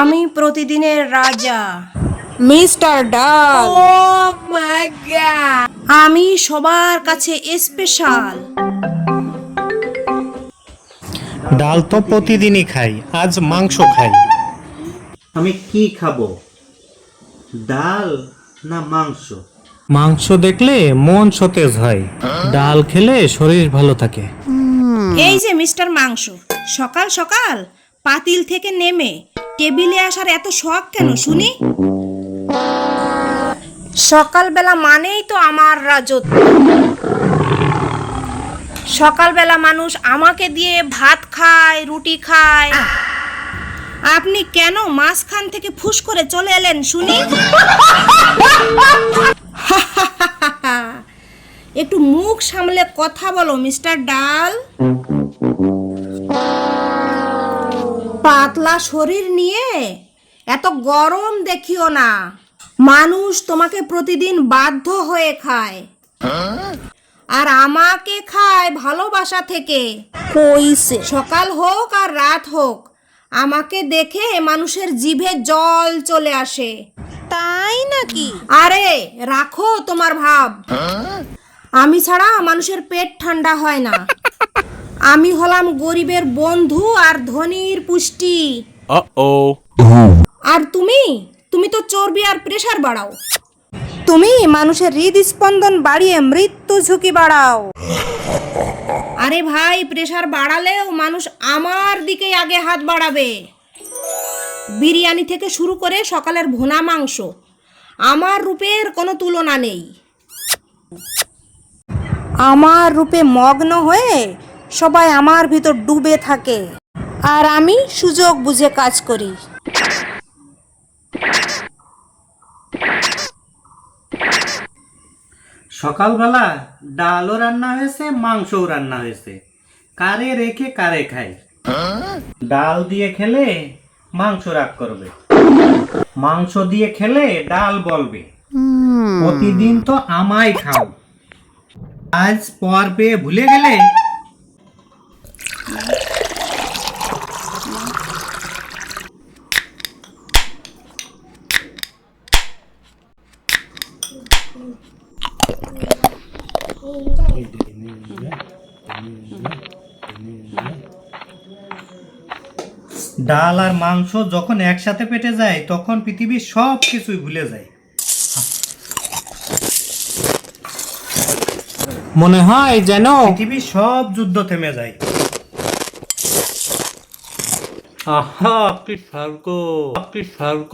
আমি প্রতিদিনের রাজা মিস্টার ডাল। আমি সবার কাছে স্পেশাল। ডাল তো প্রতিদিনই খাই, আজ মাংস খাই। আমি কি খাবো, ডাল না মাংস? মাংস দেখলে মন সতেজ হয়, ডাল খেলে শরীর ভালো থাকে। এই যে মিস্টার মাংস, সকাল সকাল পাতিল থেকে নেমে টেবিলে আসার এত শখ কেন শুনি? সকালবেলা মানেই তো আমার রাজত্ব। সকালবেলা মানুষ আমাকে দিয়ে ভাত খায়, রুটি খায়। আপনি কেন মাঝখান থেকে ফুস করে চলে এলেন শুনি? একটু মুখ সামলে কথা বলো মিস্টার ডাল। পাতলা শরীর নিয়ে এত গরম দেখিও না। মানুষ তোমাকে প্রতিদিন বাধ্য হয়ে খায়, আর আমাকে খায় ভালোবাসা থেকে। কইছে সকাল হোক আর রাত হোক, আমাকে দেখে মানুষের জিভে জল চলে আসে। তাই নাকি? আরে রাখো তোমার ভাব। আমি ছাড়া মানুষের পেট ঠান্ডা হয় না। আমি হলাম গরিবের বন্ধু আর ধনীর পুষ্টি। আর তুমি তো চর্বি আর প্রেসার বাড়াও। তুমি মানুষের হৃদস্পন্দন বাড়িয়ে মৃত্যু ঝুঁকি বাড়াও। আরে ভাই, প্রেসার বাড়ালেও মানুষ আমার দিকে আগে হাত বাড়াবে। বিরিয়ানি থেকে শুরু করে সকালের ভুনা মাংস, আমার রূপের কোনো তুলনা নেই। আমার রূপে মগ্ন হয়ে সবাই আমার ভিতর ডুবে থাকে, আর আমি সুযোগ বুঝে কাজ করি। সকালবেলা ডালও রান্না হয়েছে, মাংসও রান্না হয়েছে। কারে রেখে কারে খাই? ডাল দিয়ে খেলে মাংস রাগ করবে, মাংস দিয়ে খেলে ডাল বলবে প্রতিদিন তো আমায় খাও। আজ পর পেয়ে ভুলে গেলে? ডাল আর মাংস যখন একসাথে পেটে যায় তখন পৃথিবীর সব কিছুই ভুলে যায়। মনে হয় যেন পৃথিবীর সব যুদ্ধ থেমে যায়। আহা কি স্বর্গ, কি স্বর্গ।